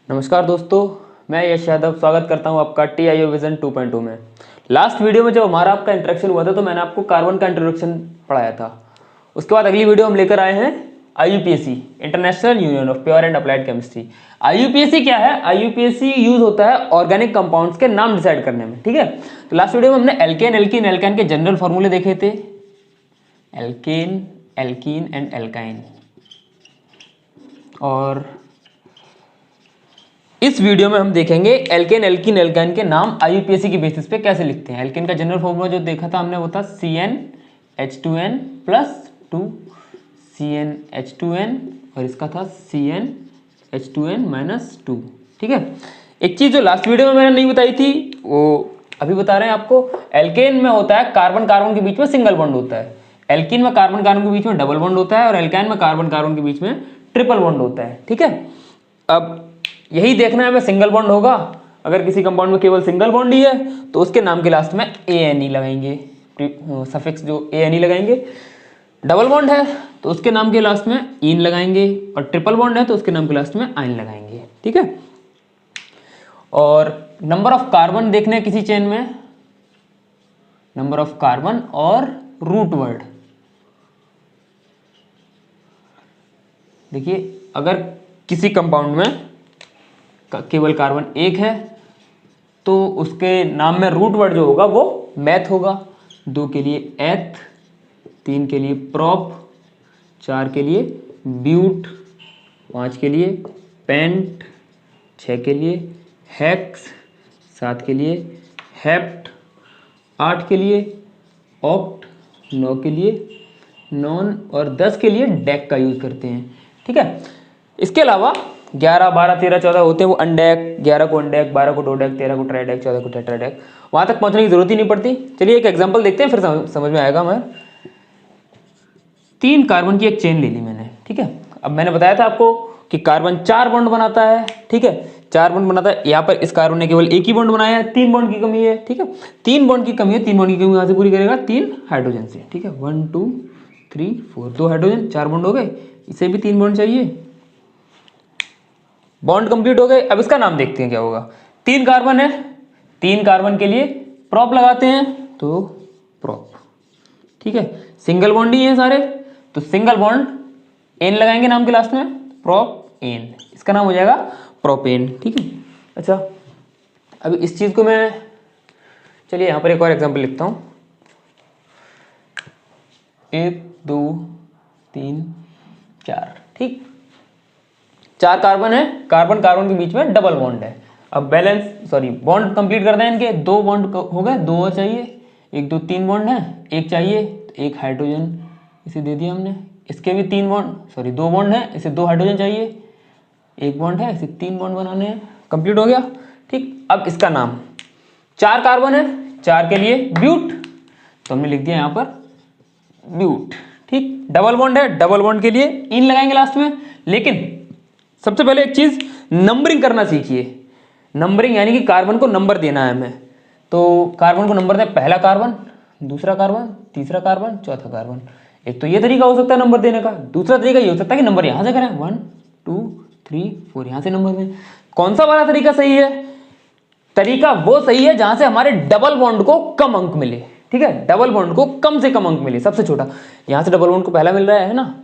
नमस्कार दोस्तों, मैं यश यादव स्वागत करता हूं आपका TIO विजन 2.2 में। लास्ट वीडियो में जब हमारा आपका इंट्रोडक्शन हुआ था तो मैंने आपको कार्बन का इंट्रोडक्शन पढ़ाया था। उसके बाद अगली वीडियो हम लेकर आए हैं IUPAC, international union of pure and applied chemistry. IUPAC क्या है? IUPAC यूज होता है ऑर्गेनिक कंपाउंड्स के नाम डिसाइड करने में। ठीक है, तो लास्ट वीडियो में हमने एल्केन के जनरल फॉर्मूले देखे थे, एल्केन, एल्कीन एंड एल्काइन। और इस वीडियो में हम देखेंगे एल्केन, एल्कीन, एल्काइन के नाम IUPAC की बेसिस पे कैसे लिखते हैं। एल्केन का जनरल फॉर्मूला जो देखा था हमने वो था CnH2n प्लस 2 CnH2n और इसका था CnH2n माइनस 2। ठीक है, एक चीज जो लास्ट वीडियो में मैंने नहीं बताई थी वो अभी बता रहे हैं आपको। एल्केन में होता है कार्बन कार्बन के बीच में सिंगल बॉन्ड होता है, एल्कीन में कार्बन कार्बन के बीच में डबल बॉन्ड होता है और एल्काइन में कार्बन कार्बन के बीच में ट्रिपल बॉन्ड होता है। ठीक है, अब यही देखना है हमें सिंगल बॉन्ड होगा। अगर किसी कंपाउंड में केवल सिंगल बॉन्ड ही है तो उसके नाम के लास्ट में ANE लगाएंगे, सफिक्स जो ANE लगाएंगे। डबल बॉन्ड है तो उसके नाम के लास्ट में इन लगाएंगे और ट्रिपल बॉन्ड है तो उसके नाम के लास्ट में आइन लगाएंगे। ठीक है, और नंबर ऑफ कार्बन देखने हैं किसी चेन में, नंबर ऑफ कार्बन और रूट वर्ड। देखिए, अगर किसी कंपाउंड में केवल कार्बन एक है तो उसके नाम में रूट वर्ड जो होगा वो मैथ होगा। 2 के लिए एथ, 3 के लिए प्रॉप, 4 के लिए ब्यूट, 5 के लिए पेंट, 6 के लिए हेक्स, 7 के लिए हेप्ट, 8 के लिए ऑक्ट, 9 के लिए नॉन और 10 के लिए डेक का यूज करते हैं। ठीक है, इसके अलावा 11, 12, 13, 14 होते हैं वो अनडेक, 11 को अनडेक, 12 को डोडेक, 13 को ट्राइडेक, 14 को टेट्राडेक। वहां तक पहुंचने की जरूरत ही नहीं पड़ती। चलिए एक एग्जांपल देखते हैं, फिर समझ में आएगा। मैं 3 कार्बन की एक चेन ले ली मैंने। ठीक है, अब मैंने बताया था आपको कि कार्बन 4 बॉन्ड बनाता है। ठीक है, 4 बॉन्ड बनाता है। यहाँ पर इस कार्बन ने केवल एक ही बॉन्ड बनाया है, 3 बॉन्ड की कमी है। ठीक है, 3 बॉन्ड की कमी है, 3 बॉन्ड की कमी यहाँ से पूरी करेगा 3 हाइड्रोजन से। ठीक है, 1 2 3 4, 2 हाइड्रोजन, 4 बॉन्ड हो गए। इसे भी 3 बॉन्ड चाहिए, बॉन्ड कंप्लीट हो गए। अब इसका नाम देखते हैं क्या होगा। 3 कार्बन है, 3 कार्बन के लिए प्रॉप लगाते हैं तो प्रॉप। ठीक है, सिंगल बॉन्ड ही है सारे तो सिंगल बॉन्ड एन लगाएंगे नाम के लास्ट में, प्रॉप एन, इसका नाम हो जाएगा प्रोपेन। ठीक है, अच्छा अभी इस चीज को मैं, चलिए यहां पर एक और एग्जांपल लिखता हूं। 1 2 3 4। ठीक, 4 कार्बन है, कार्बन कार्बन के बीच में डबल बॉन्ड है। अब बॉन्ड कंप्लीट कर दें इनके। 2 बॉन्ड हो गए, 2 और चाहिए। 1 2 3 बॉन्ड है, एक चाहिए, एक हाइड्रोजन इसे दे दिया हमने। इसके भी 2 बॉन्ड है, इसे 2 हाइड्रोजन चाहिए। 1 बॉन्ड है, इसे 3 बॉन्ड बनाने हैं। कंप्लीट हो गया। ठीक, अब इसका नाम, 4 कार्बन है, 4 के लिए ब्यूट तो हमने लिख दिया यहाँ पर ब्यूट। ठीक, डबल बॉन्ड है, डबल बॉन्ड के लिए इन लगाएंगे लास्ट में। लेकिन सबसे पहले एक चीज, नंबरिंग करना सीखिए। नंबरिंग यानी कि कार्बन को नंबर देना है हमें। तो कार्बन को नंबर दें, पहला कार्बन, दूसरा कार्बन, तीसरा कार्बन, चौथा कार्बन। एक तो ये तरीका हो सकता है नंबर देने का। दूसरा तरीका ये हो सकता है कि नंबर यहां से करें, 1 2 3 4, यहां से नंबर दें। कौन सा वाला तरीका सही है? तरीका वो सही है जहां से हमारे डबल बॉन्ड को कम अंक मिले। ठीक है, डबल बॉन्ड को कम से कम अंक मिले, सबसे छोटा। यहां से डबल बॉन्ड को पहला मिल रहा है ना,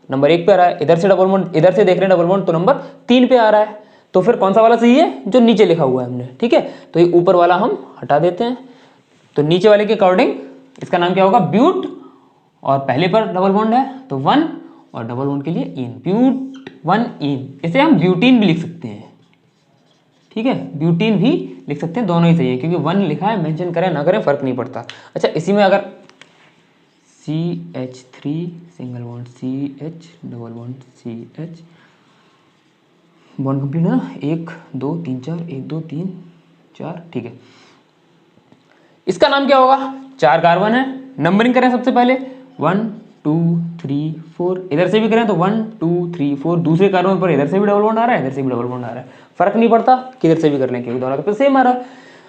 नंबर 1 पे आ रहा है। इधर से डबल बॉन्ड, इधर से देख रहे हैं डबल बॉन्ड तो नंबर 3 पे आ रहा है। तो फिर कौन सा वाला सही है? जो नीचे लिखा हुआ है हमने। ठीक है, तो ये ऊपर वाला हम हटा देते हैं। तो नीचे वाले के अकॉर्डिंग इसका नाम क्या होगा? ब्यूट। और पहले पर डबल बॉन्ड है तो 1 और डबल बॉन्ड के लिए इन, ब्यूट 1 इन। इसे हम ब्यूटीन भी लिख सकते हैं। ठीक है, ब्यूटीन भी लिख सकते हैं, दोनों ही सही है क्योंकि 1 लिखा है, मेंशन करें ना करें फर्क नहीं पड़ता। अच्छा, इसी में अगर CH3 single bond CH double bond CH, bond complete है ना, 1 2 3 4, 1 2 3 4। ठीक है, इसका नाम क्या होगा? 4 कार्बन है, नंबरिंग करें सबसे पहले 1 2 3 4। इधर से भी करें तो 1 2 3 4। दूसरे कार्बन पर इधर से भी डबल बॉन्ड आ रहा है, इधर से भी डबल बॉन्ड आ रहा है, फर्क नहीं पड़ता किधर से भी कर लें क्योंकि दोनों का सेम आ रहा है।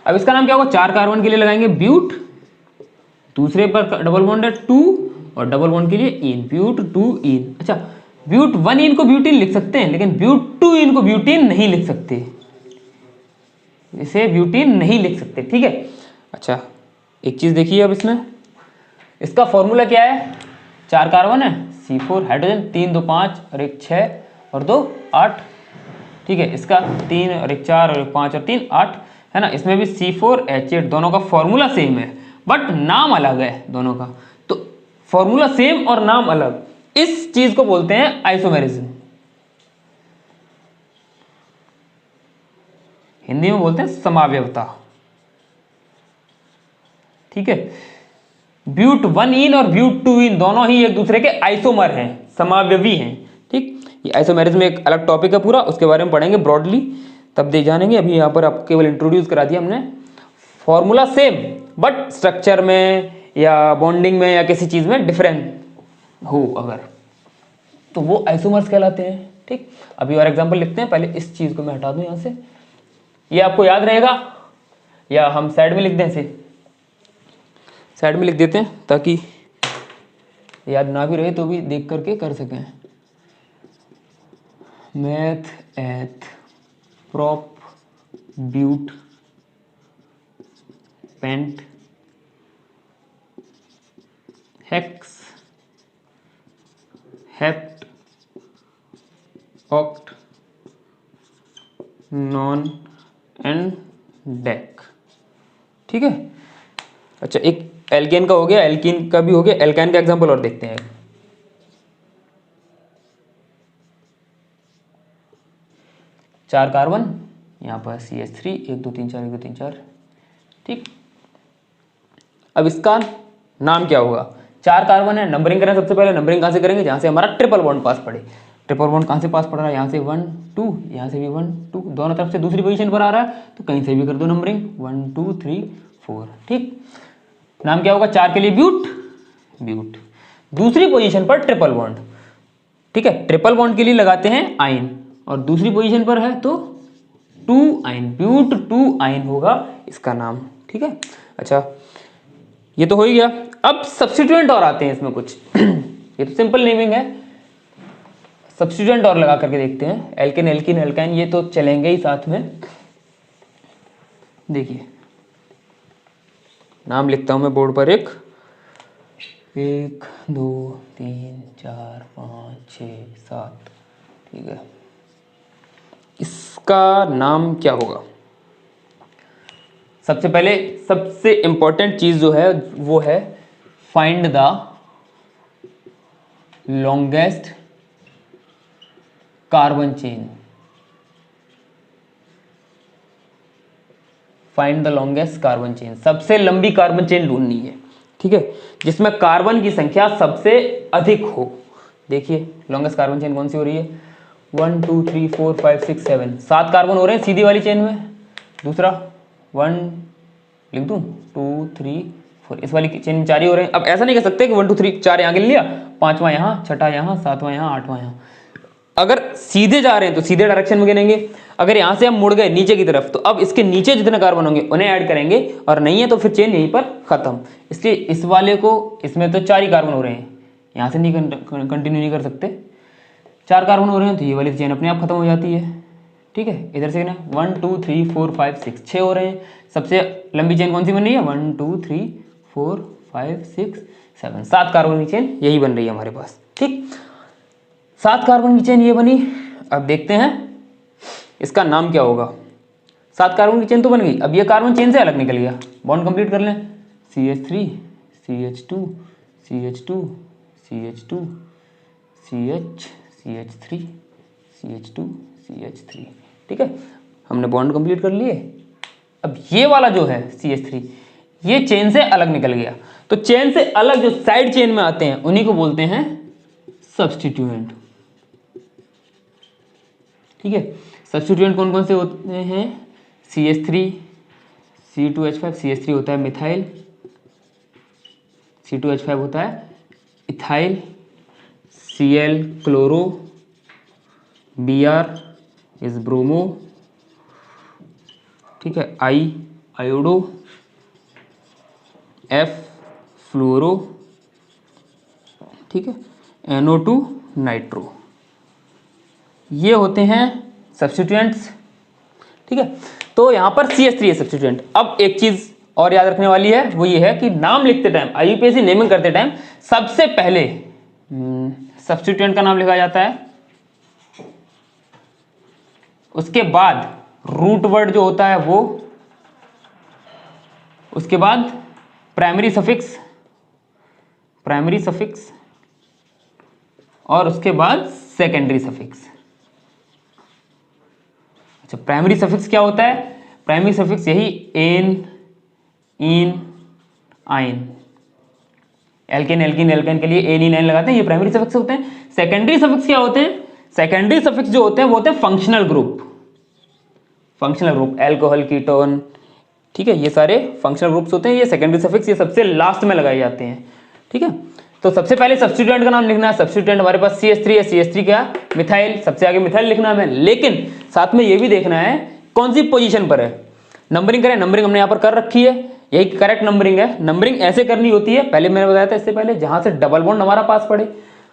अब इसका नाम क्या होगा? 4 कार्बन के लिए लगाएंगे ब्यूट, दूसरे पर डबल बॉन्ड है 2 और डबल बॉन्ड के लिए इन, ब्यूट 2 इन। अच्छा, ब्यूट 1इन को ब्यूटीन लिख सकते हैं, लेकिन ब्यूट 2इन को ब्यूटीन नहीं लिख सकते, इसे ब्यूटीन नहीं लिख सकते, ठीक है। अच्छा, एक चीज देखिए अब इसमें, इसका फॉर्मूला क्या है, 4 कार्बन है, C4 हाइड्रोजन, 3 2 5 और 1 6 और 2 8, ठीक है। इसका 3 और 1 4 और 1 5 और 3 8 है ना। इसमें भी C4H8, दोनों का फॉर्मूला सेम है बट नाम अलग है दोनों का। तो फॉर्मूला सेम और नाम अलग, इस चीज को बोलते हैं आइसोमेरिज्म, हिंदी में बोलते हैं समावयवता, ठीक है। ब्यूट 1इन और ब्यूट 2इन दोनों ही एक दूसरे के आइसोमर हैं, समावयवी हैं, ठीक। ये आइसोमेरिज्म एक अलग टॉपिक है पूरा, उसके बारे में पढ़ेंगे ब्रॉडली, तब दे जानेंगे। अभी यहाँ पर आप केवल इंट्रोड्यूस करा दिया हमने। फॉर्मूला सेम बट स्ट्रक्चर में या बॉन्डिंग में या किसी चीज में डिफरेंट हो अगर, तो वो आइसोमर्स कहलाते हैं, ठीक। अभी और एग्जांपल लिखते हैं, पहले इस चीज को मैं हटा दूं यहाँ से, ये आपको याद रहेगा या हम साइड में लिख दें, इसे साइड में लिख देते हैं ताकि याद ना भी रहे तो भी देख करके कर सकें। Meth eth prop but pent hex hept oct non and dec, ठीक है। अच्छा, एक एल्केन का हो गया, एल्कीन का भी हो गया। एल्केन का एग्जांपल और देखते हैं। 4 कार्बन, यहाँ पर CH3, 1 2 3 4 1 2 3 4, ठीक। अब इसका नाम क्या होगा, 4 कार्बन है, नंबरिंग करें सबसे पहले। नंबरिंग कहाँ से करेंगे, जहाँ से हमारा ट्रिपल बॉन्ड पास पड़े। ट्रिपल बॉन्ड कहाँ से पास पड़ रहा है, यहाँ से 1 2, यहाँ से भी 1 2, दोनों तरफ से दूसरी पोजीशन पर आ रहा है तो कहीं से भी कर दो नंबरिंग, 1 2 3 4, ठीक। नाम क्या होगा, 4 के लिए ब्यूट ब्यूट, दूसरी पोजीशन पर ट्रिपल बॉन्ड, ठीक है। ट्रिपल बॉन्ड के लिए लगाते हैं आइन, और दूसरी पोजीशन पर है तो 2 आइन, ब्यूट 2 आइन होगा इसका नाम, ठीक है। अच्छा, ये तो हो ही गया। अब सब्स्टिट्यूएंट और आते हैं इसमें कुछ ये तो सिंपल नेमिंग है, सब्स्टिट्यूएंट और लगा करके देखते हैं। एल्केन एल्कीन एल्काइन ये तो चलेंगे ही साथ में। देखिए, नाम लिखता हूं मैं बोर्ड पर, 1 2 3 4 5 6 7, ठीक है। इसका नाम क्या होगा, सबसे पहले सबसे इंपॉर्टेंट चीज जो है वो है find the longest carbon chain, find the longest carbon chain, सबसे लंबी कार्बन चेन ढूंढनी है, ठीक है, जिसमें कार्बन की संख्या सबसे अधिक हो। देखिए लॉन्गेस्ट कार्बन चेन कौन सी हो रही है, 1 2 3 4 5 6 7, 7 कार्बन हो रहे हैं सीधी वाली चेन में। दूसरा 1 लिख दूं, 2 3 4, इस वाली चेन में 4 ही हो रहे हैं। अब ऐसा नहीं कर सकते कि 1 2 3 4 यहाँ गिन लिया, 5वां यहाँ, 6ठा यहाँ, 7वां यहाँ, 8वां यहाँ। अगर सीधे जा रहे हैं तो सीधे डायरेक्शन में गिनेंगे, अगर यहाँ से हम मुड़ गए नीचे की तरफ तो अब इसके नीचे जितने कार्बन होंगे उन्हें ऐड करेंगे, और नहीं है तो फिर चेन यहीं पर खत्म। इसलिए इस वाले को, इसमें तो 4 ही कार्बन हो रहे हैं, यहाँ से नहीं कंटिन्यू नहीं कर सकते, 4 कार्बन हो रहे हैं तो ये वाली चेन अपने आप खत्म हो जाती है, ठीक है। इधर से ना 1 2 3 4 5 6, 6 हो रहे हैं। सबसे लंबी चेन कौन सी बन रही है, 1 2 3 4 5 6 7, 7 कार्बन की चेन यही बन रही है हमारे पास, ठीक। 7 कार्बन की चेन ये बनी। अब देखते हैं इसका नाम क्या होगा। 7 कार्बन की चेन तो बन गई, अब ये कार्बन चेन से अलग निकल गया, बॉन्ड कंप्लीट कर लें। CH3 CH2 CH2 CH2 CH CH3 CH2 CH3, ठीक है, हमने बॉन्ड कंप्लीट कर लिए। अब ये वाला जो है CH3, ये चेन से अलग निकल गया, तो चेन से अलग जो साइड चेन में आते हैं उन्हीं को बोलते हैं सब्स्टिट्यूएंट, ठीक है। सब्स्टिट्यूएंट कौन कौन से होते हैं, CH3 C2H5, CH3 होता है मिथाइल, C2H5 होता है ethyl, Cl chloro, Br is bromo, ठीक है, I आयोडो, F फ्लोरो, ठीक है, NO2 नाइट्रो, ये होते हैं सब्स्टिट्यूएंट्स, ठीक है। तो यहाँ पर CH3 है सब्स्टिट्यूएंट। अब एक चीज और याद रखने वाली है, वो ये है कि नाम लिखते टाइम, IUPAC नेमिंग करते टाइम सबसे पहले सब्स्टिट्यूएंट का नाम लिखा जाता है, उसके बाद रूट वर्ड जो होता है वो, उसके बाद प्राइमरी सफिक्स और उसके बाद सेकेंडरी सफिक्स। अच्छा, प्राइमरी सफिक्स क्या होता है? प्राइमरी सफिक्स यही एन, इन, आइन, एल्केन के लिए एन इन आइन लगाते हैं, ये प्राइमरी सफिक्स होते हैं। सेकेंडरी सफिक्स क्या होते हैं? सेकेंडरी सफिक्स जो होते हैं वो होते हैं फंक्शनल ग्रुप, अल्कोहल, कीटोन, ठीक है, ये सारे फंक्शनल ग्रुप्स होते हैं। ये सेकेंडरी सफिक्स ये सबसे लास्ट में लगाए जाते हैं, ठीक है। तो सबसे पहले सब्स्टिट्यूएंट का नाम लिखना है। सब्स्टिट्यूएंट हमारे पास CH3 है, CH3 क्या? मिथाइल, सबसे आगे मिथाइल लिखना है, लेकिन साथ में ये भी देखना है कौन सी पोजीशन पर है। नंबरिंग करें, नंबरिंग हमने यहाँ पर कर रखी है, यही करेक्ट नंबरिंग है। नंबरिंग ऐसे करनी होती है, पहले मैंने बताया था इससे पहले, जहां से डबल बॉन्ड हमारा पास पड़े।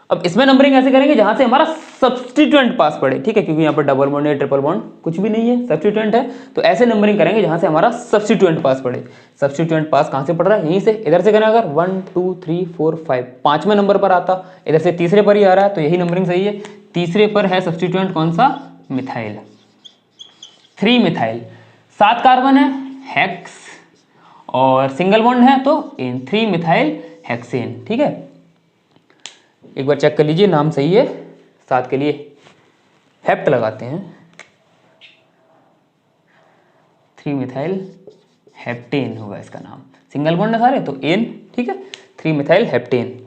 अब इसमें नंबरिंग ऐसे करेंगे जहां से हमारा सब्स्टिट्यूएंट पास पड़े, ठीक है, क्योंकि यहाँ पर डबल बॉन्ड या ट्रिपल बॉन्ड कुछ भी नहीं है, सब्स्टिट्यूएंट है। तो ऐसे नंबरिंग करेंगे जहां से हमारा सब्स्टिट्यूएंट पास पड़े। सब्स्टिट्यूएंट पास कहां से पड़ रहा है? यहीं से, इधर से करें अगर 1 2 3 4 5, पांचवें नंबर पर आता, इधर से तीसरे पर ही आ रहा है, तो यही नंबरिंग सही है। तीसरे पर है सब्स्टिट्यूएंट कौन सा? Methyl, 3 methyl. 7 कार्बन है, हेक्स, और सिंगल बॉन्ड है तो इन 3 मिथाइल हेक्सेन, ठीक है। एक बार चेक कर लीजिए, नाम सही है। 7 के लिए हेप्ट लगाते हैं, 3 मिथाइल हेप्टेन होगा इसका नाम। सिंगल बॉन्ड है सारे तो एन, ठीक है, 3 मिथाइल हेप्टेन।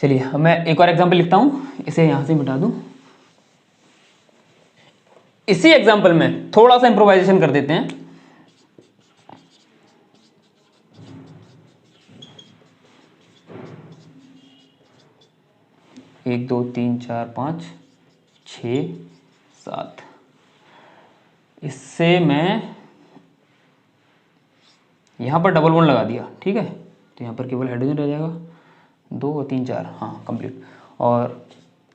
चलिए अब मैं एक और एग्जांपल लिखता हूं, इसे यहां से मिटा दूं। इसी एग्जांपल में थोड़ा सा इंप्रोवाइजेशन कर देते हैं। एक 2 3 4 5 6 7, इससे मैं यहां पर डबल बॉन्ड लगा दिया, ठीक है, तो यहां पर केवल हाइड्रोजन रह जाएगा। 2 और 3 4, हाँ कंप्लीट। और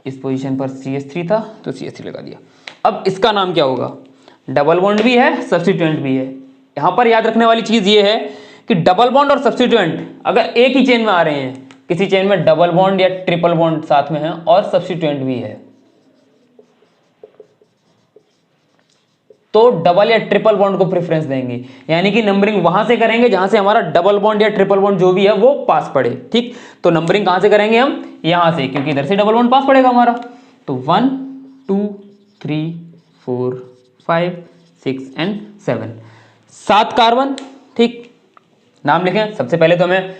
इस पोजीशन पर CH3 था तो CH3 लगा दिया। अब इसका नाम क्या होगा? डबल बॉन्ड भी है, सब्स्टिट्यूएंट भी है। यहां पर याद रखने वाली चीज ये है कि डबल बॉन्ड और सब्स्टिट्यूएंट अगर एक ही चेन में आ रहे हैं, किसी चेन में डबल बॉन्ड या ट्रिपल बॉन्ड साथ में है और सब्स्टिट्यूएंट भी है, तो डबल या ट्रिपल बॉन्ड को प्रेफरेंस देंगे, यानी कि नंबरिंग वहां से करेंगे जहां से हमारा डबल बॉन्ड या ट्रिपल बॉन्ड जो भी है वो पास पड़े, ठीक। तो नंबरिंग कहां से करेंगे हम? यहां से, क्योंकि इधर से डबल बॉन्ड पास पड़ेगा हमारा। तो 1 2 3 4 5 6 एंड 7, 7 कार्बन, ठीक। नाम लिखें, सबसे पहले तो हमें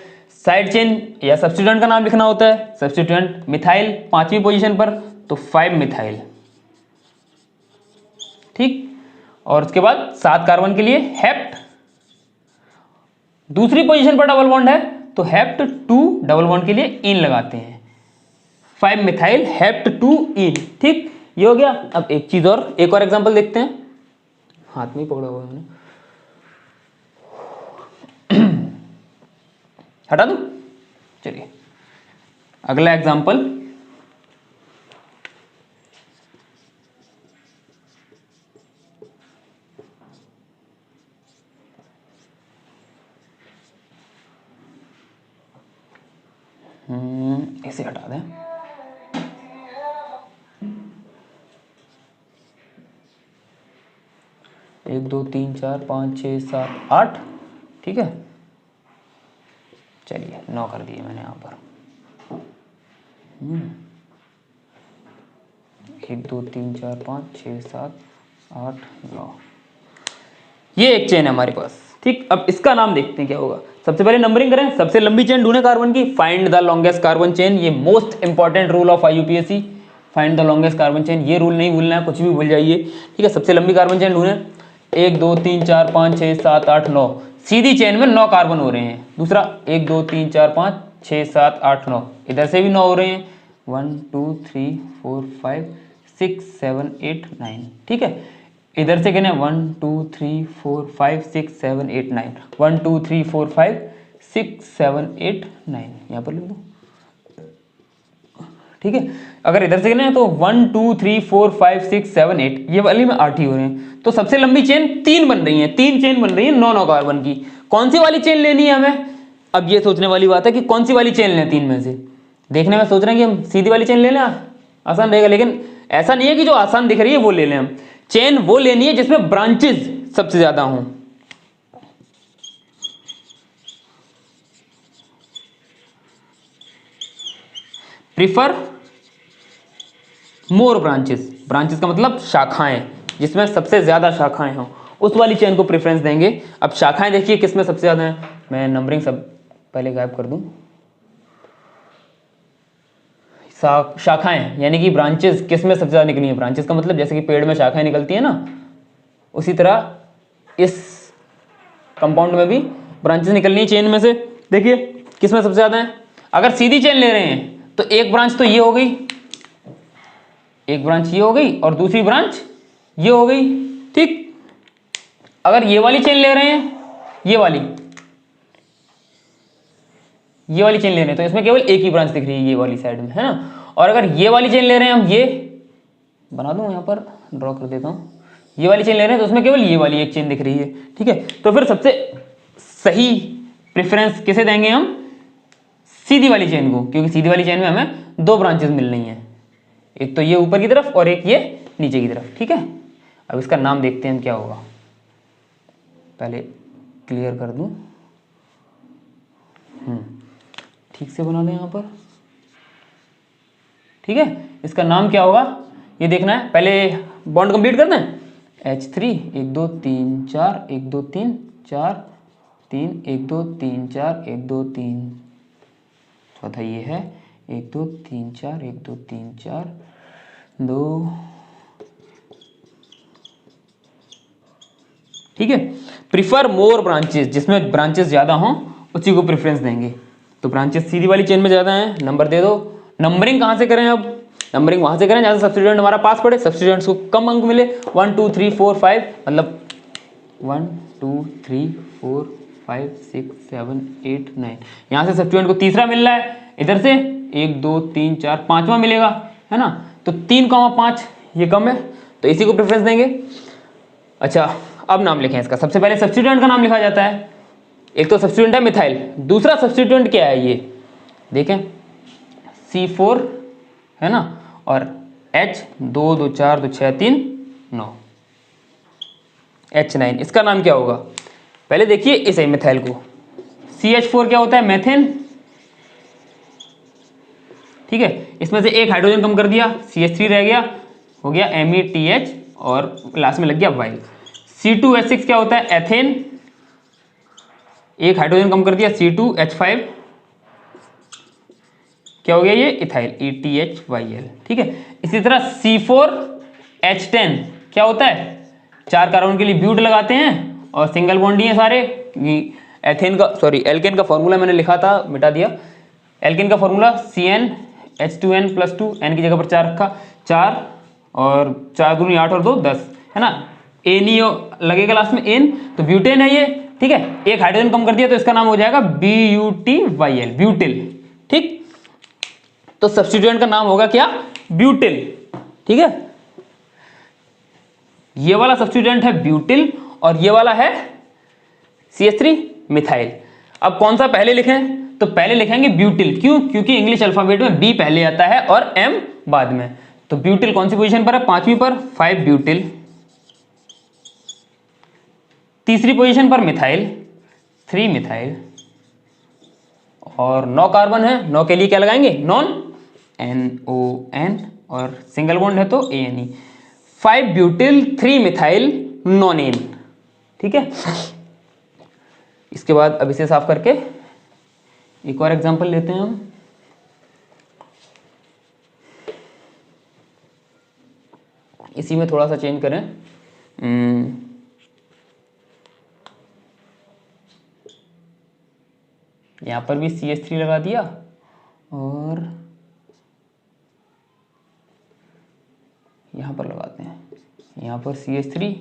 साइड चेन या सब्स्टिट्यूएंट का नाम लिखना होता है। सब्स्टिट्यूएंट मिथाइल 5वीं पोजीशन पर, तो 5 मिथाइल, ठीक। और उसके बाद 7 कार्बन के लिए हेप्ट, दूसरी पोजीशन पर डबल बॉन्ड है तो हेप्ट 2, डबल बॉन्ड के लिए इन लगाते हैं, 5 मिथाइल हेप्ट 2 इन, ठीक। ये हो गया। अब एक चीज और, एक और एग्जांपल देखते हैं, हाथ में ही पकड़ा हुआ है मैंने, हटा दूं? चलिए अगला एग्जांपल, इसे हटा दें। एक 2 3 4 5 6 7 8, ठीक है। चलिए 9 कर दिए मैंने यहाँ पर। 1 2 3 4 5 6 7 8 9, ये एक चेन है हमारे पास, ठीक। अब इसका नाम देखते हैं क्या होगा। सबसे पहले नंबरिंग करें, सबसे लंबी चेन ढूंढे कार्बन की, find the longest carbon chain. ये most important rule of IUPAC, find the longest carbon chain. ये रूल नहीं भूलना है, कुछ भी भूल जाइए, ठीक है। सबसे लंबी कार्बन चेन ढूंढे, 1 2 3 4 5 6 7 8 9, सीधी चेन में 9 कार्बन हो रहे हैं। दूसरा 1 2 3 4 5 6 7 8 9, इधर से भी 9 हो रहे हैं, 1 2 3 4 5 6 7 8 9, ठीक है। इधर से कहना 1 2 3 4 5 6 7 8 9, 1 2 3 4 5 6 7 8 9, यहाँ पर लिख दो, ठीक है। अगर इधर से गिने तो 1 2 3 4 5 6 7 8 ये वाली में 8 ही हो रहे हैं, तो सबसे लंबी चेन 3 बन रही है, 3 चेन बन रही है 9 9 कार्बन की। कौन सी वाली चेन लेनी है हमें? अब ये सोचने वाली बात है कि कौन सी वाली चेन लें 3 में से। देखने में सोच रहे हैं कि हम सीधी वाली चेन ले लें, आसान रहेगा, लेकिन ऐसा नहीं है कि जो आसान दिख रही है वो ले लें हम। चेन वो लेनी है जिसमें ब्रांचेस सबसे ज्यादा हों। प्रिफर मोर ब्रांचेस, ब्रांचेस का मतलब शाखाएं, जिसमें सबसे ज्यादा शाखाएं हों उस वाली चेन को प्रेफरेंस देंगे। अब शाखाएं देखिए किसमें सबसे ज्यादा है, मैं नंबरिंग सब पहले गायब कर दूं। शाखाएं यानी कि ब्रांचेस किसमें सबसे ज्यादा निकली है, ब्रांचेस का मतलब जैसे कि पेड़ में शाखाएं निकलती है ना, उसी तरह इस कंपाउंड में भी ब्रांचेस निकलनी है चेन में से। देखिए किसमें सबसे ज्यादा है। अगर सीधी चेन ले रहे हैं तो एक ब्रांच तो ये हो गई, एक ब्रांच ये हो गई और दूसरी ब्रांच ये हो गई, ठीक। अगर ये वाली चेन ले रहे हैं, ये वाली चेन ले रहे हैं तो इसमें केवल एक ही ब्रांच दिख रही है ये वाली साइड में, है ना। और अगर ये वाली चेन ले रहे हैं हम, ये बना दूं यहां पर, ड्रॉ कर देता हूं, ये वाली चेन ले रहे हैं तो उसमें केवल ये वाली एक चेन दिख रही है, ठीक है। तो फिर सबसे सही प्रेफरेंस किसे देंगे हम? सीधी वाली चेन को, क्योंकि सीधी वाली चेन में हमें 2 ब्रांचेस मिल रही हैं, एक तो ये ऊपर की तरफ और एक ये नीचे की तरफ, ठीक है। अब इसका नाम देखते हैं क्या होगा, पहले क्लियर कर दूं, ठीक से बना दें यहाँ पर, ठीक है। इसका नाम क्या होगा ये देखना है, पहले बॉन्ड कंप्लीट करते हैं। H3 1 2 3 4 1 2 3 4 3 1 2 3 4 1 2 3, चौथा ये है 1 2 3 4 1 2 3 4 2, ठीक है। प्रिफर मोर ब्रांचेस, जिसमें ब्रांचेस ज्यादा हों उसी को प्रेफरेंस देंगे। तो ब्रांचेस सीधी वाली चेन में ज्यादा हैं, नंबर दे दो। नंबरिंग कहां से करें? अब नंबरिंग वहां से करें जहां से सब्स्टिट्यूएंट हमारा पास पड़े, सब्स्टिट्यूएंट्स को कम अंक मिले, 1 2 3 4 5, मतलब 1 2 3 4 5 6 7 8 9, यहां से सब्स्टिट्यूएंट को तीसरा मिल रहा है, इधर से 1 2 3 4 पांचवा मिलेगा, है ना। तो 3,5 ये कम है, तो इसी को प्रेफरेंस देंगे। अच्छा अब नाम लिखें इसका। सबसे पहले सब्स्टिट्यूएंट का नाम लिखा जाता है, एक तो सब्स्टिट्यूएंट है मिथाइल, दूसरा सब्स्टिट्यूएंट क्या है ये देखें, C4 है ना, और H 2 2 4 2 6 3 9, H9, इसका नाम क्या होगा? पहले देखिए इसे मिथाइल को, CH4 क्या होता है? मेथेन, ठीक है। इसमें से एक हाइड्रोजन कम कर दिया, CH3 रह गया, हो गया METH और लास्ट में लग गया वाइल। C2H6 क्या होता है? एथेन, एक हाइड्रोजन कम कर दिया, C2H5 क्या हो गया ये? इथाइल, ETHYL, ठीक है। इसी तरह C4H10 क्या होता है? 4 कार्बन के लिए ब्यूट लगाते हैं और सिंगल बॉन्ड ही है सारे, एथेन का एल्केन का फॉर्मूला मैंने लिखा था, मिटा दिया। एल्केन का फॉर्मूला CnH2n+2, n की जगह पर 4 रखा, 4 और 4 दूनी 8 और 2 10, है ना। एन ही लगेगा लास्ट में, एन, तो ब्यूटेन है ये, ठीक है। एक हाइड्रोजन कम कर दिया तो इसका नाम हो जाएगा BUTYL, ब्यूटिल, ठीक। तो सब्स्टिट्यूएंट का नाम होगा क्या? ब्यूटिल, ठीक है। ये वाला सब्स्टिट्यूएंट है ब्यूटिल और ये वाला है CH3 मिथाइल। अब कौन सा पहले लिखें? तो पहले लिखेंगे ब्यूटिल, क्यों? क्योंकि इंग्लिश अल्फाबेट में B पहले आता है और M बाद में। तो ब्यूटिल कौन सी पोजीशन पर है? 5वीं पर, 5 ब्यूटिल। तीसरी पोजीशन पर मिथाइल, 3 मिथाइल। और 9 कार्बन है, 9 के लिए क्या लगाएंगे? नॉन, NON, और सिंगल बॉन्ड है तो ANE। 5 ब्यूटिल 3 मिथाइल नॉनेन, ठीक है। इसके बाद अब इसे साफ करके एक और एग्जांपल लेते हैं हम। इसी में थोड़ा सा चेंज करें, यहां पर भी CH3 लगा दिया और यहां पर लगाते हैं, यहां पर CH3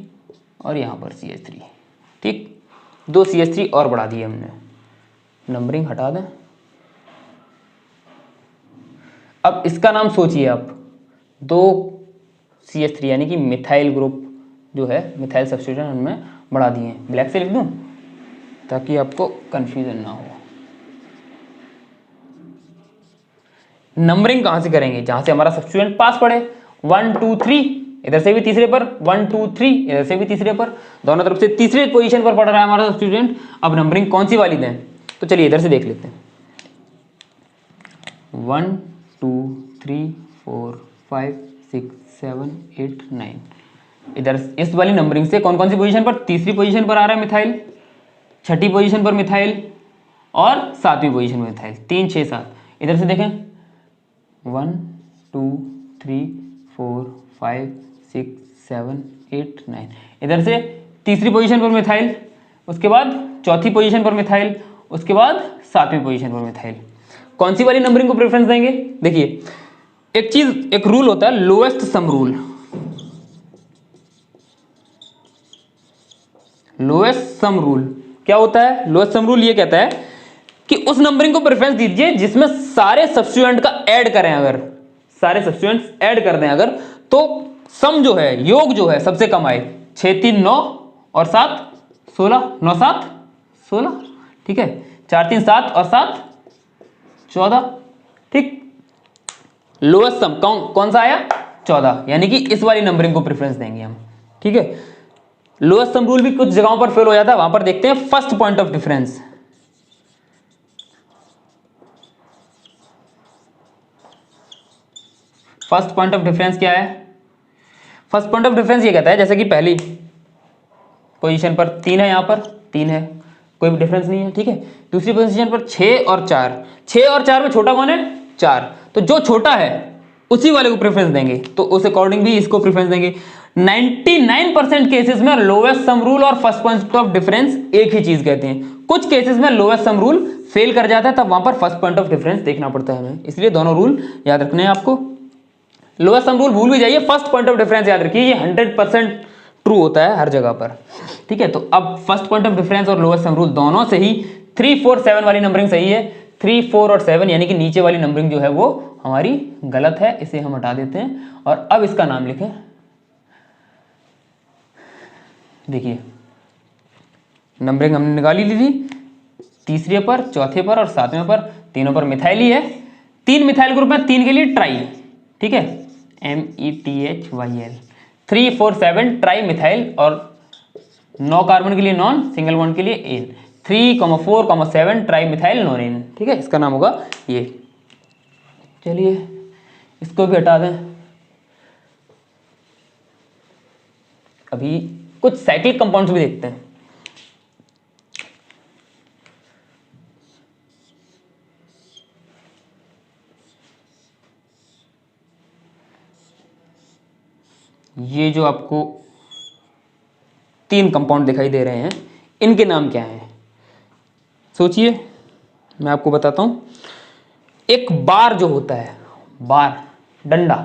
और यहां पर CH3, ठीक। 2 CH3 और बढ़ा दिए हमने, नंबरिंग हटा दें। अब इसका नाम सोचिए आप, 2CH3 यानी कि मिथाइल ग्रुप जो है, मिथाइल सब्स्टिट्यूशन हमने बढ़ा दिए हैं। ब्लैक से लिख दूं ताकि आपको कंफ्यूजन ना हो। नंबरिंग कहां से करेंगे? जहां से हमारा सब्स्टिट्यूएंट पास पड़े, 1 2 3, इधर से भी तीसरे पर 1 2 3, इधर से भी तीसरे पर, दोनों तरफ से तीसरे पोजीशन पर पड़ रहा है हमारा सब्स्टिट्यूएंट। अब नंबरिंग कौन सी वाली दें? तो चलिए इधर से देख लेते हैं। 1 2 3 4 5 6 7 8 9, इधर इस वाली नंबरिंग से कौन कौन सी पोजीशन पर? तीसरी पोजीशन पर आ रहा है मिथाइल, छठी पोजीशन पर मिथाइल और सातवीं पोजीशन पर मिथाइल। 3 6 7, इधर से देखें 1 2 3 4 5 6 7 8 9, इधर से तीसरी पोजीशन पर मिथाइल, उसके बाद चौथी पोजीशन पर मिथाइल, उसके बाद सातवीं पोजीशन पर मिथाइल। कौन सी वाली नंबरिंग को प्रेफरेंस देंगे? देखिए एक चीज, एक रूल होता है lowest sum rule. Lowest sum rule क्या होता है? लोएस्ट सम रूल ये कहता है कि उस नंबरिंग को प्रेफरेंस दीजिए जिसमें सारे सब्स्टिट्यूएंट का ऐड करें, अगर सारे सब्स्टिट्यूएंट्स ऐड कर दें अगर, तो सम जो है, योग जो है सबसे कम आए। 6 3 9 और 7 16, 9 7 16, ठीक है। 4 3 7 और 7 14, ठीक। लोएस्ट सम कौन सा आया? 14, यानी कि इस वाली नंबरिंग को प्रेफरेंस देंगे हम, ठीक है। लोएस्ट सम रूल भी कुछ जगहों पर फेल हो जाता है, वहां पर देखते हैं first point of difference. First point of difference क्या है? फर्स्ट पॉइंट ऑफ डिफरेंस ये कहता है, जैसे कि पहली पोजीशन पर 3 है, यहां पर 3 है, कोई भी डिफरेंस नहीं है, ठीक है। दूसरी पोजीशन पर 6 और 4, 6 और 4 में छोटा कौन है? 4, तो जो छोटा है उसी वाले को प्रेफरेंस देंगे, तो उस अकॉर्डिंग भी इसको प्रेफरेंस देंगे। 99% केसेस में लोएस्ट सम रूल और फर्स्ट पॉइंट ऑफ डिफरेंस एक ही चीज कहते हैं। कुछ केसेस में लोएस्ट सम रूल फेल कर जाता है, तब वहां पर फर्स्ट पॉइंट ऑफ डिफरेंस देखना पड़ता है हमें, इसलिए दोनों रूल याद रखने हैं आपको। लोएस्ट सम रूल भूल भी जाइए, फर्स्ट पॉइंट ऑफ डिफरेंस याद रखिए, ये 100% ट्रू होता है हर जगह पर, ठीक है। तो अब फर्स्ट पॉइंट ऑफ डिफरेंस और लोएस्ट सम रूल दोनों से ही 3 4 7 वाली नंबरिंग सही है। 3 4 और 7 यानी कि नीचे वाली नंबरिंग जो है वो हमारी गलत है, इसे हम हटा देते हैं। और अब इसका नाम लिखें, देखिए नंबरिंग हमने निकाली ली थी, तीसरे पर, चौथे पर और सातवें पर, तीनों पर मिथाइल ही है। 3 मिथाइल ग्रुप है, 3 के लिए ट्राई, ठीक है, METHYL। 3 4 7 ट्राई मिथाइल और 9 कार्बन के लिए नॉन, सिंगल बॉन्ड के लिए एन। 3 4 7 ट्राई मिथाइल नॉन, ठीक है, इसका नाम होगा ये। चलिए इसको भी हटा दें। अभी कुछ साइक्लिक कंपाउंड्स भी देखते हैं। ये जो आपको 3 कंपाउंड दिखाई दे रहे हैं, इनके नाम क्या हैं? सोचिए, मैं आपको बताता हूं। एक बार जो होता है, बार, डंडा,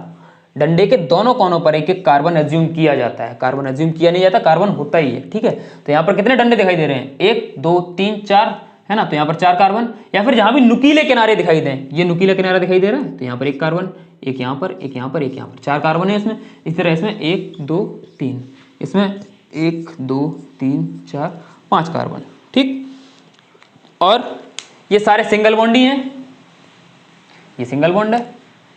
डंडे के दोनों कोनों पर एक एक कार्बन एज्यूम किया जाता है। कार्बन एज्यूम किया नहीं जाता, कार्बन होता ही है, ठीक है। तो यहां पर कितने डंडे दिखाई दे रहे हैं? 1 2 3 4, है ना। तो यहां पर 4 कार्बन, या फिर जहां भी नुकीले किनारे दिखाई दें, ये नुकीला किनारा दिखाई दे रहा है, तो यहां पर 1 कार्बन, एक यहां पर, एक यहां पर, एक यहां पर, 4 कार्बन है इसमें। इस तरह इसमें 1 2 3, इसमें 1 2 3 4 5 कार्बन, ठीक। और ये सारे सिंगल बॉन्ड ही हैं, ये सिंगल बॉन्ड है,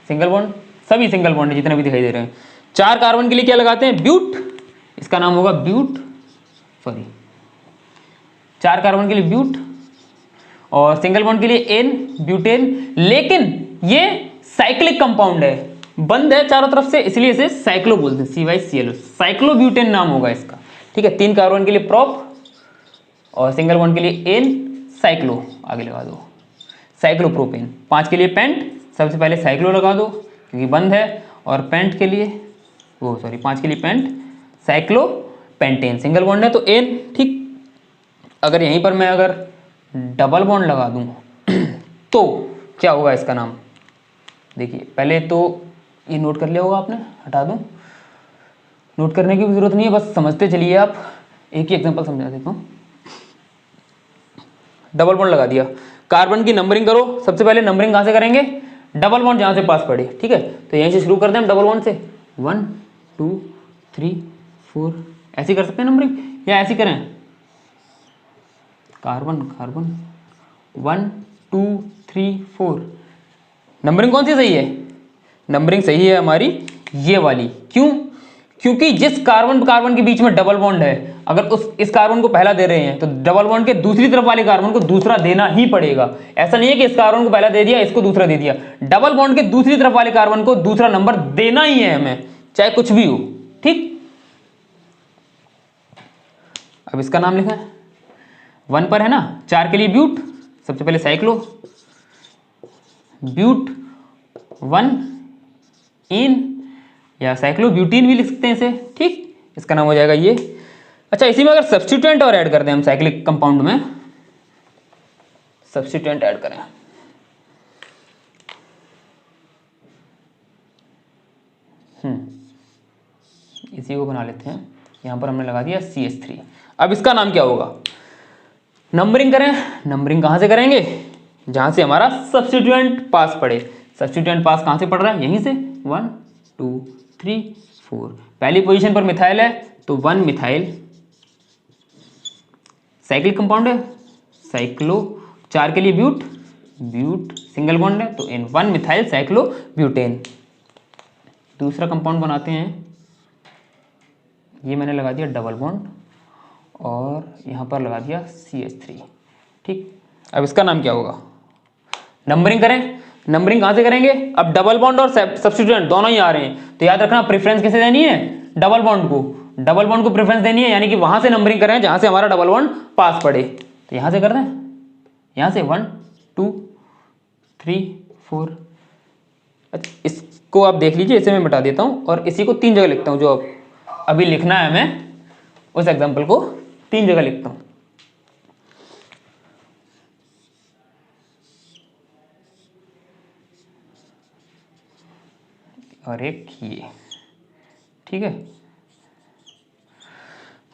सिंगल बॉन्ड, सभी सिंगल बॉन्ड जितने भी दिखाई दे रहे हैं। 4 कार्बन के लिए क्या लगाते हैं? ब्यूट, इसका नाम होगा ब्यूट, सॉरी 4 कार्बन के लिए ब्यूट, और सिंगल बॉन्ड के लिए एन, ब्यूटेन। लेकिन ये साइक्लिक कंपाउंड है, बंद है चारों तरफ से, इसलिए इसे साइक्लो बोलते हैं, CYCLO, साइक्लोब्यूटेन नाम होगा इसका, ठीक है। 3 कार्बन के लिए प्रोप और सिंगल बॉन्ड के लिए एन, साइक्लो आगे लगा दो, साइक्लोप्रोपेन। 5 के लिए पेंट, सबसे पहले साइक्लो लगा दो क्योंकि बंद है, और पेंट के लिए, वो सॉरी 5 के लिए pent, cyclopentane, single bond है तो एन, ठीक। अगर यहीं पर मैं अगर डबल बॉन्ड लगा दूं तो क्या होगा इसका नाम? देखिए पहले तो ये नोट कर लिया होगा आपने, हटा दूं, नोट करने की भी जरूरत नहीं है, बस समझते चलिए आप। एक ही एग्जांपल समझा देता हूं। डबल बॉन्ड लगा दिया, कार्बन की नंबरिंग करो। सबसे पहले नंबरिंग कहां से करेंगे? डबल बॉन्ड जहां से पास पड़े, ठीक है। तो यहीं से शुरू करते हैं हम डबल बॉन्ड से, 1 2 3 4, ऐसे कर सकते हैं नंबरिंग, या ऐसे करें कार्बन कार्बन 1 2 3 4। नंबरिंग कौन सी सही है? नंबरिंग सही है हमारी ये वाली। क्यों? क्योंकि जिस कार्बन कार्बन के बीच में डबल बॉन्ड है, अगर इस कार्बन को पहला दे रहे हैं तो डबल बॉन्ड के दूसरी तरफ वाले कार्बन को दूसरा देना ही पड़ेगा। ऐसा नहीं है कि इस कार्बन को पहला दे दिया, इसको दूसरा दे दिया। डबल बॉन्ड के दूसरी तरफ वाले कार्बन को दूसरा नंबर देना ही है हमें, चाहे कुछ भी हो, ठीक। अब इसका नाम लिखा है 1 पर है ना, 4 के लिए ब्यूट, सबसे पहले साइक्लो ब्यूट 1 इन, या साइक्लोब्यूटीन भी लिख सकते हैं इसे, ठीक। इसका नाम हो जाएगा ये। अच्छा, इसी में अगर सब्स्टिट्यूएंट और ऐड कर दें हम साइक्लिक कंपाउंड में, सब्स्टिट्यूएंट ऐड करें, इसी को बना लेते हैं। यहां पर हमने लगा दिया CH3। अब इसका नाम क्या होगा? नंबरिंग करें, नंबरिंग कहां से करेंगे? जहां से हमारा सब्स्टिट्यूएंट पास पड़े। सब्स्टिट्यूएंट पास कहां से पड़ रहा है? यहीं से 1 2 3 4। पहली पोजीशन पर मिथाइल है तो 1 मिथाइल, साइक्लिक कंपाउंड है साइक्लो, 4 के लिए ब्यूट, ब्यूट सिंगल बॉन्ड है तो इन 1 मिथाइल साइक्लो ब्यूटेन। दूसरा कंपाउंड बनाते हैं, ये मैंने लगा दिया डबल बॉन्ड और यहाँ पर लगा दिया CH3, ठीक। अब इसका नाम क्या होगा? नंबरिंग करें, नंबरिंग कहाँ से करेंगे? अब डबल बॉन्ड और सब्स्टिट्यूएंट दोनों ही आ रहे हैं तो याद रखना प्रेफरेंस किसे देनी है? डबल बॉन्ड को, डबल बॉन्ड को प्रेफरेंस देनी है, यानी कि वहां से नंबरिंग करें जहां से हमारा डबल बॉन्ड पास पड़े। तो यहां से कर दें, यहां से 1 2 3 4। अच्छा, इसको आप देख लीजिए, इसे मैं मिटा देता हूं और इसी को 3 जगह लिखता हूं। जो अभी लिखना है हमें, उस एग्जाम्पल को 3 जगह लिखता हूं। और एक ये, ठीक है।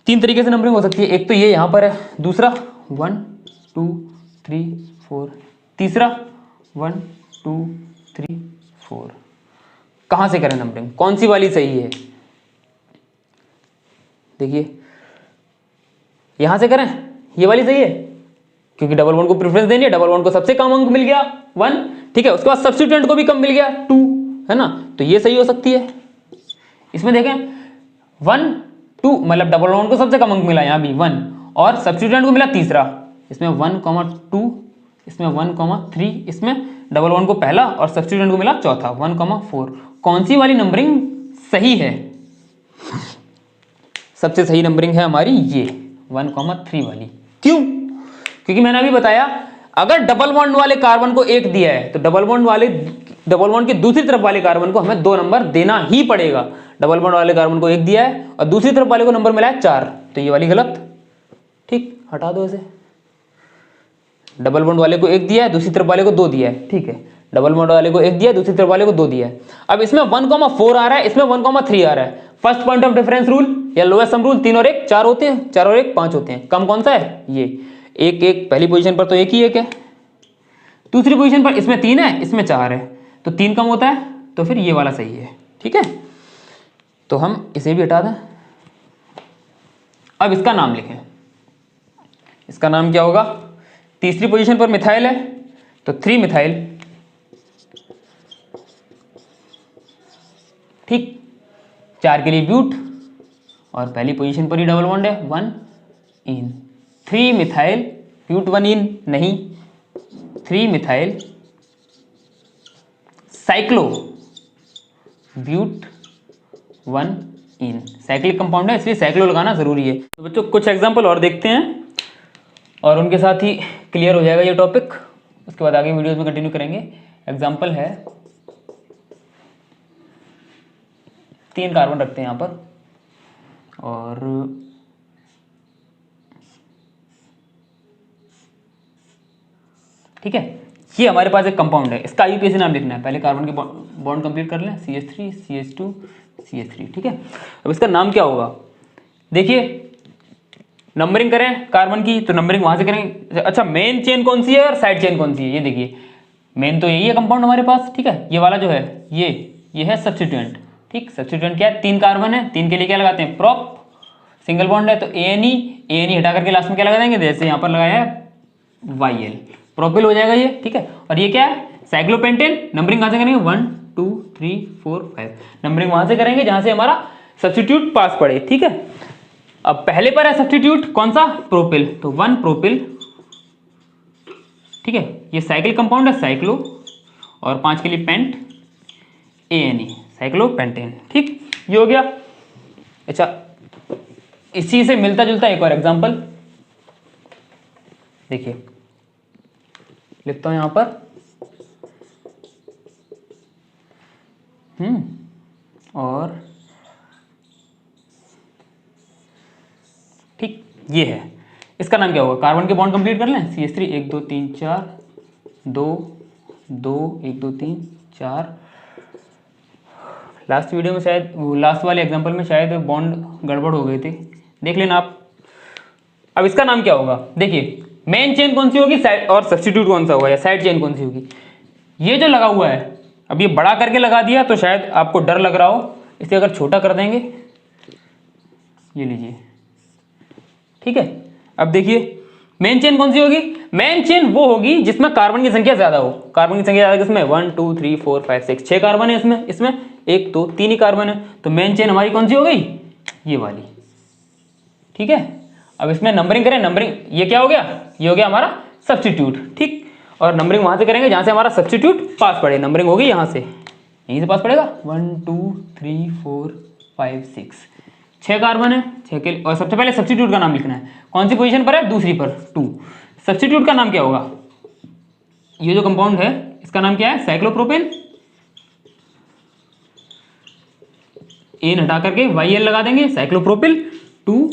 3 तरीके से नंबरिंग हो सकती है। एक तो ये यहां पर है, दूसरा 1 2 3 4, तीसरा 1 2 3 4। कहां से करें नंबरिंग? कौन सी वाली सही है? देखिए, यहां से करें, ये वाली सही है क्योंकि डबल बॉन्ड को प्रेफरेंस देनी है। डबल बॉन्ड को सबसे कम अंक मिल गया 1, ठीक है। उसके बाद सब्स्टिट्यूएंट को भी कम मिल गया 2, है ना, तो ये सही हो सकती है। इसमें देखें 1 2, मतलब डबल बॉन्ड को सबसे कम अंक मिला यहाँ भी 1, और सब्स्टिट्यूएंट को मिला तीसरा। इसमें 1,2, इसमें 1,3, इसमें डबल बॉन्ड को पहला और सब्स्टिट्यूएंट को मिला चौथा 1,4। कौन सी वाली नंबरिंग सही है? सबसे सही नंबरिंग है हमारी ये 1,3 वाली। क्यों? क्योंकि मैंने अभी बताया, अगर डबल बॉन्ड वाले कार्बन को 1 दिया है तो डबल बॉन्ड के दूसरी तरफ वाले कार्बन को हमें 2 नंबर देना ही पड़ेगा। डबल बॉन्ड वाले कार्बन को 1 दिया है और दूसरी तरफ वाले को नंबर मिला है 4, तो ये वाली गलत, ठीक, हटा दो इसे। डबल बॉन्ड वाले को 1 दिया है, दूसरी तरफ वाले को 2 दिया है, ठीक है। डबल बॉन्ड वाले को 1 दिया है, दूसरी तरफ वाले को 2 दिया है। अब इसमें 1,4 आ रहा है, इसमें 1,3 आ रहा है। First point of difference rule या लोएस्ट सम रूल, 3 और 1 4 होते हैं, 4 और 1 5 होते हैं। कम कौन सा है? ये 1 1। पहली पोजीशन पर तो 1 ही 1 है, दूसरी पोजीशन पर इसमें 3 है, इसमें 4 है, तो 3 कम होता है, तो फिर ये वाला सही है, ठीक है। तो हम इसे भी हटा दें। अब इसका नाम लिखें, इसका नाम क्या होगा? तीसरी पोजीशन पर मिथाइल है तो 3 मिथाइल, ठीक। 4 के लिए ब्यूट और पहली पोजीशन पर ही डबल बॉन्ड है 1 इन, 3 मिथाइल ब्यूट 1 इन नहीं, 3 मिथाइल साइक्लो ब्यूट 1 इन। साइक्लिक कंपाउंड है इसलिए साइक्लो लगाना जरूरी है। तो बच्चों कुछ एग्जांपल और देखते हैं और उनके साथ ही क्लियर हो जाएगा ये टॉपिक। उसके बाद आगे वीडियोस में कंटिन्यू करेंगे। एग्जांपल है, 3 कार्बन रखते हैं यहाँ पर और ठीक है, ये हमारे पास एक कंपाउंड है, इसका IUPAC नाम लिखना है। पहले कार्बन के बॉन्ड कंप्लीट कर लें, CH3 CH2 CH3, ठीक है। अब इसका नाम क्या होगा? देखिए, नंबरिंग करें कार्बन की तो नंबरिंग वहां से करेंगे। अच्छा, मेन चेन कौन सी है और साइड चेन कौन सी है, ये देखिए। मेन तो यही है कंपाउंड हमारे पास, ठीक है। ये वाला जो है ये है सब्स्टिट्यूएंट, ठीक। सब्स्टिट्यूएंट क्या है, 3 कार्बन है, 3 के लिए क्या लगाते हैं, प्रोप, सिंगल बॉन्ड है तो ANE हटा करके लास्ट में क्या लगा देंगे, जैसे यहाँ पर लगाया है YL, प्रोपिल हो जाएगा ये, ठीक है। और ये क्या है, साइक्लोपेंटेन। नंबरिंग कहाँ से करेंगे, 1 2 3 4 5, नंबरिंग वहां से करेंगे जहां से हमारा सब्स्टिट्यूट पास पड़े, ठीक है। अब पहले पर है सब्स्टिट्यूट कौन सा, प्रोपिल, तो 1 प्रोपिल, ठीक है। ये साइकिल कंपाउंड है, साइक्लो, और 5 के लिए पेंट, ANE, साइक्लोपेंटेन, ठीक। ये हो गया। अच्छा, इसी से मिलता जुलता एक और एग्जांपल देखिए, लिखता हूं यहां पर, और ठीक, ये है, इसका नाम क्या होगा, कार्बन के बॉन्ड कंप्लीट कर लें, CH3 1 2 3 4 2 2 1 2 3 4। लास्ट वीडियो में शायद, लास्ट वाले एग्जांपल में शायद बॉन्ड गड़बड़ हो गए थे, देख लेना आप। अब इसका नाम क्या होगा, देखिए मेन चेन कौन सी होगी, साइड, और सब्स्टिट्यूट कौन सा होगा, या साइड चेन कौन सी होगी। ये जो लगा हुआ है, अब ये बड़ा करके लगा दिया तो शायद आपको डर लग रहा हो, इसे अगर छोटा कर देंगे, ये लीजिए, ठीक है। अब देखिए मेन चेन कौन सी होगी, मेन चेन वो होगी जिसमें कार्बन की संख्या ज्यादा हो। कार्बन की संख्या ज्यादा किसमें, 1 2 3 4 5 6, 6 कार्बन है इसमें 1 2 3 ही कार्बन है, तो मेन चेन हमारी कौन सी हो गई, ये वाली, ठीक है। अब इसमें नंबरिंग करें, नंबरिंग ये क्या हो गया, ये हो गया हमारा सब्स्टिट्यूट, ठीक। और नंबरिंग वहां से करेंगे जहां से हमारा सब्स्टिट्यूट पास पड़े, नंबरिंग होगी यहां से, यहीं से पास पड़ेगा, 1 2 3 4 5 6, 6 कार्बन है, 6 के, और सबसे पहले सब्स्टिट्यूट का नाम लिखना है, कौन सी पोजीशन पर है, दूसरी पर, 2। सब्स्टिट्यूट का नाम क्या होगा, ये जो कंपाउंड है इसका नाम क्या है, साइक्लोप्रोपेन, एन हटा करके YL लगा देंगे, साइक्लोप्रोपिल, 2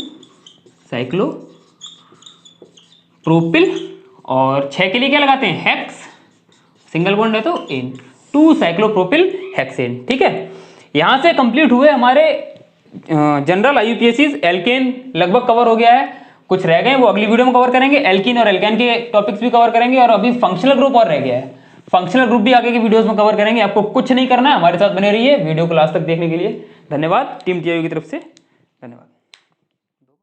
साइक्लोप्रोपिल, और 6 के लिए क्या लगाते हैं, हेक्स, सिंगल बॉन्ड है तो एन, 2 साइक्लोप्रोपिल हेक्सेन, ठीक है। यहां से कंप्लीट हुए हमारे जनरल IUPACs। एल्केन लगभग कवर हो गया है, कुछ रह गए वो अगली वीडियो में कवर करेंगे, एल्कीन और एल्केन के टॉपिक्स भी कवर करेंगे, और अभी फंक्शनल ग्रुप और रह गया है, फंक्शनल ग्रुप भी आगे की वीडियोस में कवर करेंगे। आपको कुछ नहीं करना है, हमारे साथ बने रहिए, वीडियो को लास्ट तक देखने के लिए धन्यवाद, टीम TIU की तरफ से धन्यवाद।